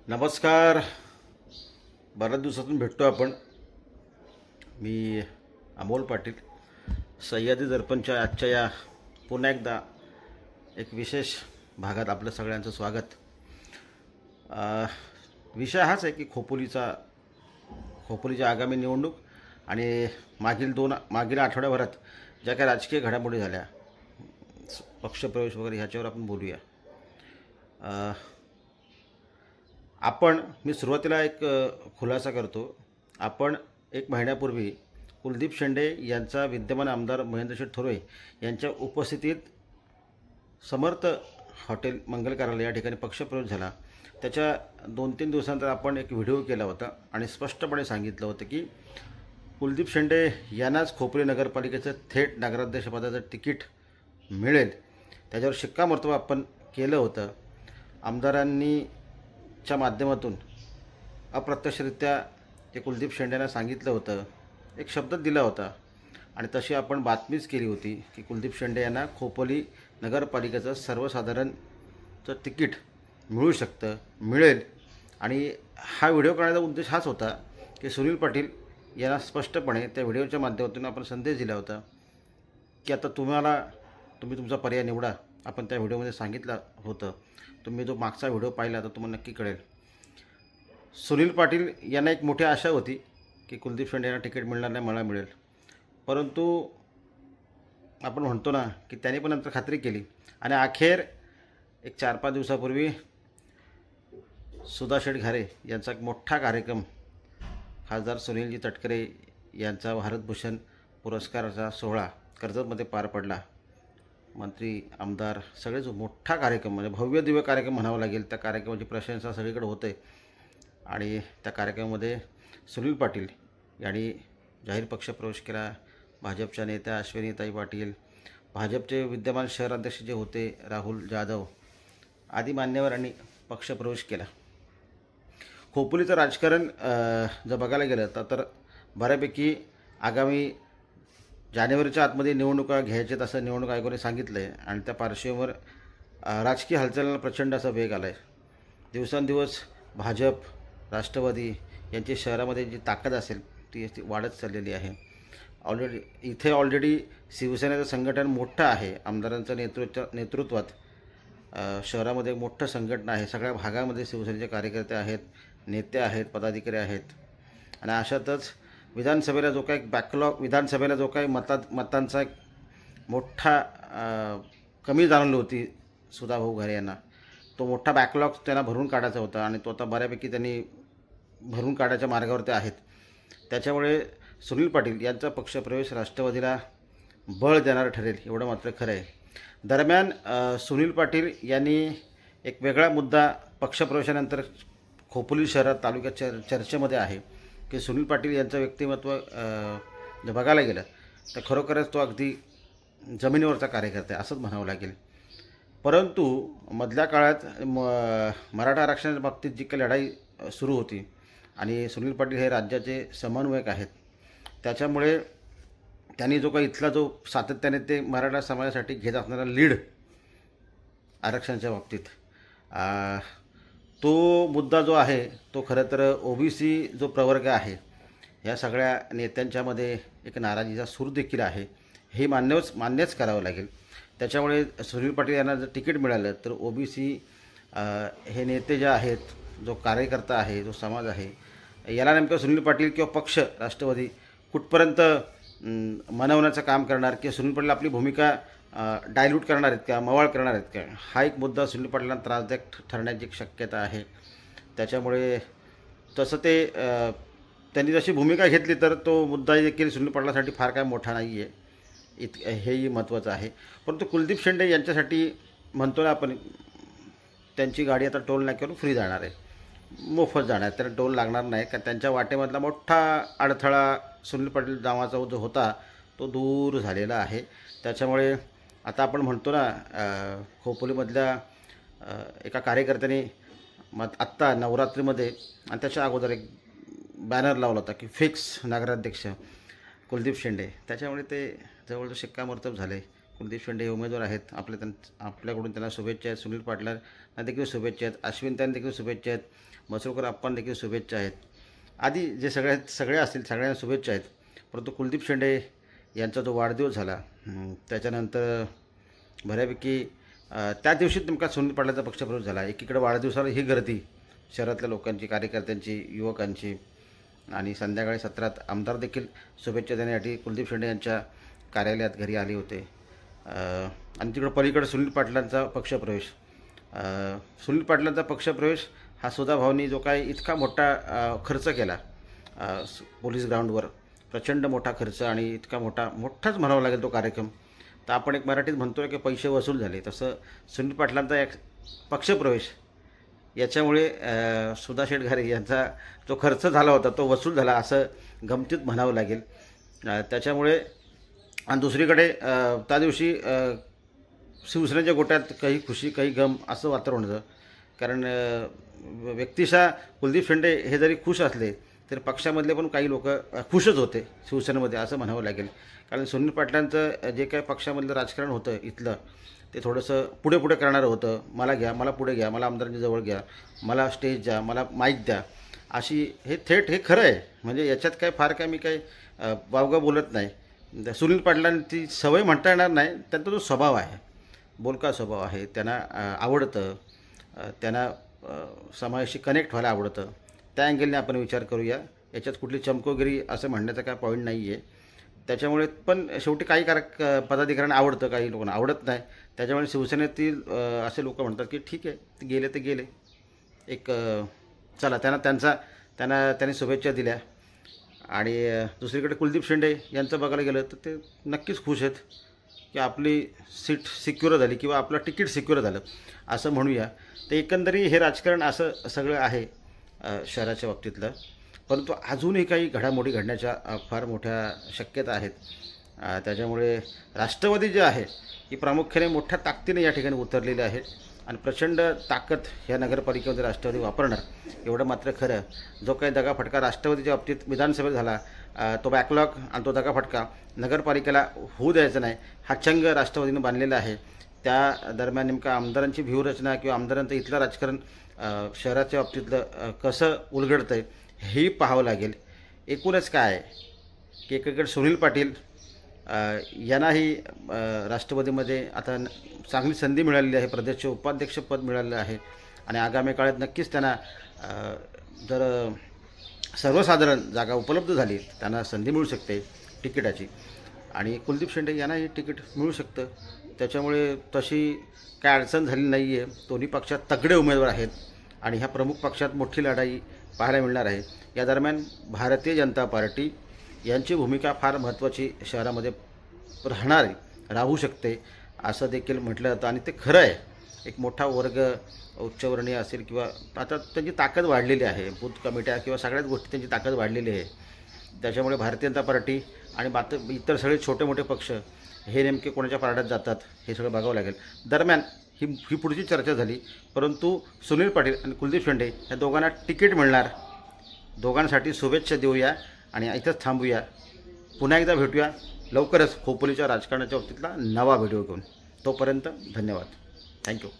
नमस्कार. बऱ्याच दिवसातून भेटतो आपण. मी अमोल पाटील. सह्याद्री दर्पणच्या आजच्या या पुन्हा एकदा एक विशेष भागात आपलं सगळ्यांचं स्वागत. विषय हाच आहे की खोपोलीची आगामी निवडणूक आणि मागील आठवड्याभरात ज्या काही राजकीय घडामोडी झाल्या, पक्षप्रवेश वगैरे, ह्याच्यावर आपण बोलूया. मी सुरुवातीला एक खुलासा करतो. आपण एक महिन्यापूर्वी कुलदीप शेंडे यांचा विद्यमान आमदार महेंद्रशेठ थोरवे यांच्या उपस्थितीत समर्थ हॉटेल मंगल कार्यालय या ठिकाणी पक्षप्रवेश झाला. त्याच्या 2-3 दिवसानंतर आपण एक व्हिडिओ केला होता आणि स्पष्टपणे सांगितलं होतं की कुलदीप शेंडे यांनाच खोपोली नगरपालिकेचं थेट नगराध्यक्षपदाचं तिकीट मिळेल. त्याच्यावर शिक्कामोर्तब आपण केलं होतं. आमदारांनीच्या माध्यमातून अप्रत्यक्षरित्या ते कुलदीप शेंडेंना सांगितलं होतं, एक शब्द दिला होता आणि तशी आपण बातमीच केली होती की कुलदीप शेंडे यांना खोपोली नगरपालिकेचं सर्वसाधारणचं तिकीट मिळू शकतं, मिळेल. आणि हा व्हिडिओ करण्याचा उद्देश हाच होता की सुनील पाटील यांना स्पष्टपणे त्या व्हिडिओच्या माध्यमातून आपण संदेश दिला होता की आता तुम्ही तुमचा पर्याय निवडा. आपण त्या व्हिडिओमध्ये सांगितलं होतं. तुम्ही जो मागचा व्हिडिओ पाहिला तर तुम्हाला नक्की कळेल. सुनील पाटील यांना एक मोठी आशा होती की कुलदीप शेंडे यांना तिकीट मिळणार नाही, मला मिळेल. परंतु आपण म्हणतो ना की त्यांनी पण नंतर खात्री केली आणि अखेर एक 4-5 दिवसापूर्वी सुधा शेठ घारे यांचा एक मोठा कार्यक्रम, खासदार सुनीलजी तटकरे यांचा भारतभूषण पुरस्काराचा सोहळा कर्जतमध्ये पार पडला. मंत्री, आमदार सगळेच मोठा कार्यक्रम, म्हणजे भव्य दिव्य कार्यक्रम म्हणावा लागेल. त्या कार्यक्रमाची प्रशंसा सगळीकडे होते आणि त्या कार्यक्रमामध्ये सुनील पाटील यांनी जाहीर पक्षप्रवेश केला. भाजपच्या नेत्या अश्विनीताई पाटील, भाजपचे विद्यमान शहराध्यक्ष जे होते राहुल जाधव आदी मान्यवरांनी पक्षप्रवेश केला. खोपोलीचं राजकारण जर बघायला गेलं तर बऱ्यापैकी आगामी जानेवारीच्या आतमध्ये निवडणुका घ्यायच्यात असं निवडणूक आयोगाने सांगितलं आहे आणि त्या पार्श्वभूमीवर राजकीय हालचालींना प्रचंड असा वेग आला आहे. दिवसेंदिवस भाजप, राष्ट्रवादी यांची शहरामध्ये जी ताकद असेल ती वाढत चाललेली आहे. ऑलरेडी शिवसेनेचं संघटन मोठं आहे. आमदारांच्या नेतृत्वात शहरामध्ये मोठं संघटना आहे. सगळ्या भागामध्ये शिवसेनेचे कार्यकर्ते आहेत, नेते आहेत, पदाधिकारी आहेत. आणि अशातच विधानसभेला जो काही मतांचा एक मोठा कमी जाणवली होती सुधाभाऊ घारे यांना, तो मोठा बॅकलॉग त्यांना भरून काढायचा होता आणि तो आता बऱ्यापैकी त्यांनी भरून काढायच्या मार्गावरती आहेत. त्याच्यामुळे सुनील पाटील यांचा पक्षप्रवेश राष्ट्रवादीला बळ देणारं ठरेल एवढं मात्र खरं आहे. दरम्यान सुनील पाटील यांनी एक वेगळा मुद्दा पक्षप्रवेशानंतर खोपोली शहरात तालुक्यात चर्चेमध्ये आहे की सुनील पाटील यांचं व्यक्तिमत्व जर बघायला गेलं तर खरोखरच तो अगदी जमिनीवरचा कार्यकर्ता आहे असंच म्हणावं लागेल. परंतु मधल्या काळात मराठा आरक्षणाच्या बाबतीत जी काही लढाई सुरू होती आणि सुनील पाटील हे राज्याचे समन्वयक आहेत, त्याच्यामुळे त्यांनी जो सातत्याने ते मराठा समाजासाठी घेत असणारा लीड आरक्षणाच्या बाबतीत, तो मुद्दा जो आहे तो खरं तर OBC जो प्रवर्ग आहे या सगळ्या नेत्यांच्यामध्ये एक नाराजीचा सूर देखील आहे. हे मान्यच करावं लागेल. त्याच्यामुळे सुनील पाटील यांना जर तिकीट मिळालं तर OBC हे नेते जे आहेत, जो कार्यकर्ता आहे, जो समाज आहे, याला नेमकं सुनील पाटील किंवा पक्ष राष्ट्रवादी कुठपर्यंत मनवण्याचं काम करणार किंवा सुनील पाटील आपली भूमिका डायल्यूट करणार आहेत का, मवाळ करणार आहेत का, हा एक मुद्दा सुनील पाटलांना त्रासदायक ठरण्याची एक शक्यता आहे. त्याच्यामुळे तसं त्यांनी जशी भूमिका घेतली तर तो मुद्दा देखील सुनील पाटलासाठी फार काय मोठा नाही आहे, हेही महत्त्वाचं आहे. परंतु कुलदीप शेंडे यांच्यासाठी म्हणतो ना आपण, त्यांची गाडी आता टोल नाक्यावरून फ्री जाणार आहे, मोफत जाणार, त्यांना टोल लागणार नाही. का त्यांच्या वाटेमधला मोठा अडथळा सुनील पाटील नावाचा जो होता तो दूर झालेला आहे. त्याच्यामुळे आता आपण म्हणतो ना, खोपोलीमधल्या एका कार्यकर्त्याने आत्ता नवरात्रीमध्ये आणि त्याच्या अगोदर एक बॅनर लावला होता की फिक्स नगराध्यक्ष कुलदीप शेंडे. त्याच्यामुळे ते जवळजवळ शिक्कामोर्तब झाले. कुलदीप शेंडे हे उमेदवार आहेत. आपल्याकडून त्यांना शुभेच्छा आहेत. सुनील पाटलांना देखील शुभेच्छा आहेत. अश्विन त्यांना देखील शुभेच्छा आहेत. मसरूळकर आप्पांना देखील शुभेच्छा आहेत. आधी जे सगळे असतील सगळ्यांना शुभेच्छा आहेत. परंतु कुलदीप शेंडे यांचा जो वाढदिवस झाला त्याच्यानंतर बऱ्यापैकी त्या दिवशी नेमका सुनील पाटलांचा पक्षप्रवेश झाला. एकीकडे वाढदिवसाला ही गर्दी शहरातल्या लोकांची, कार्यकर्त्यांची, युवकांची, आणि संध्याकाळी सत्रात आमदार देखील शुभेच्छा देण्यासाठी कुलदीप शेंडे यांच्या कार्यालयात घरी आले होते. आणि तिकडं पलीकडे सुनील पाटलांचा पक्षप्रवेश. सुनील पाटलांचा पक्षप्रवेश हा सुधाभाऊंनी जो काय इतका मोठा खर्च केला पोलीस ग्राउंडवर, प्रचंड मोठा खर्च आणि इतका मोठाच म्हणावा लागेल तो कार्यक्रम. तर आपण एक मराठीत म्हणतो आहे की पैसे वसूल झाले, तसं सुनील पाटलांचा एक पक्षप्रवेश याच्यामुळे सुधा शेठ घारे यांचा जो खर्च झाला होता तो वसूल झाला असं गमतीत म्हणावं लागेल. त्याच्यामुळे आणि दुसरीकडे त्या दिवशी शिवसेनेच्या गोट्यात काही खुशी काही गम असं वातावरण होतं. कारण व्यक्तिशः कुलदीप शेंडे हे जरी खुश असले तरी पक्षामधले पण काही लोक खुशच होते शिवसेनेमध्ये असं म्हणावं लागेल. कारण सुनील पाटलांचं जे काही पक्षामधलं राजकारण होतं इथलं ते थोडंसं पुढे करणारं होतं. मला घ्या, मला पुढे घ्या, मला आमदारांच्या जवळ घ्या, मला स्टेज द्या, मला माईक द्या, अशी हे थेट हे खरं आहे. म्हणजे याच्यात काय फार काय मी काही वावगं बोलत नाही. सुनील पाटलांची सवय म्हणता येणार नाही, त्यांचा जो स्वभाव आहे, बोलका स्वभाव आहे, त्यांना आवडतं, त्यांना समाजाशी कनेक्ट व्हायला आवडतं. त्या अँगलने आपण विचार करूया. याच्यात कुठली चमकोगिरी असं म्हणण्याचा काय पॉईंट नाही आहे. त्याच्यामुळे पण शेवटी काही पदाधिकाऱ्यांना आवडतं, काही लोकांना आवडत नाही. त्याच्यामुळे शिवसेनेतील असे लोक म्हणतात की ठीक आहे, ते गेले एक चला, त्यांनी शुभेच्छा दिल्या. आणि दुसरीकडे कुलदीप शेंडे यांचं बघायला गेलं तर ते नक्कीच खुश आहेत की आपली सीट सिक्युअर झाली किंवा आपलं तिकीट सिक्युअर झालं असं म्हणूया. तर एकंदरीत हे राजकारण असं सगळं आहे शहराच्या बाबतीतलं. परंतु अजूनही काही घडामोडी घडण्याच्या फार मोठ्या शक्यता आहेत. त्याच्यामुळे राष्ट्रवादी जे आहे ही प्रामुख्याने मोठ्या ताकदीने या ठिकाणी उतरलेली आहे आणि प्रचंड ताकद ह्या नगरपालिकेमध्ये राष्ट्रवादी वापरणार एवढं मात्र खरं. जो काही दगाफटका राष्ट्रवादीच्या बाबतीत विधानसभेत झाला तो बॅकलॉग आणि तो दगाफटका नगरपालिकेला होऊ द्यायचा नाही हा चंग राष्ट्रवादीनं बांधलेला आहे. त्या दरम्यान नेमका आमदारांची व्यूहरचना किंवा आमदारांचं इथलं राजकारण शहराच्या बाबतीतलं कसं उलगडतं आहे हेही पाहावं लागेल. एकूणच काय आहे की एकीकडे सुनील पाटील यांनाही राष्ट्रवादीमध्ये आता चांगली संधी मिळालेली आहे, प्रदेशचे उपाध्यक्षपद मिळालेलं आहे आणि आगामी काळात नक्कीच त्यांना जर सर्वसाधारण जागा उपलब्ध झाली त्यांना संधी मिळू शकते तिकिटाची. आणि कुलदीप शेंडे यांनाही तिकीट मिळू शकतं. त्याच्यामुळे तशी काय अडचण झाली नाही आहे. दोन्ही पक्षात तगडे उमेदवार आहेत आणि ह्या प्रमुख पक्षात मोठी लढाई पाहायला मिळणार आहे. या दरम्यान भारतीय जनता पार्टी यांची भूमिका फार महत्त्वाची शहरामध्ये राहू शकते असं देखील म्हटलं जातं आणि ते खरं आहे. एक मोठा वर्ग उच्चवर्णीय असेल किंवा आता त्यांची ताकद वाढलेली आहे, बूथ कमिट्या किंवा सगळ्याच गोष्टी त्यांची ताकद वाढलेली आहे. त्याच्यामुळे भारतीय जनता पार्टी आणि इतर सगळे छोटे मोठे पक्ष हे नेमके कोणाच्या पारड्यात जातात हे सगळं बघावं लागेल. दरम्यान ही पुढची चर्चा झाली, परंतु सुनील पाटील आणि कुलदीप शेंडे या दोघांना तिकीट मिळणार. दोघांसाठी शुभेच्छा देऊया आणि इथंच थांबूया. पुन्हा एकदा भेटूया लवकरच खोपोलीच्या राजकारणाच्या बाबतीतला नवा व्हिडिओ घेऊन. तोपर्यंत धन्यवाद. थँक्यू.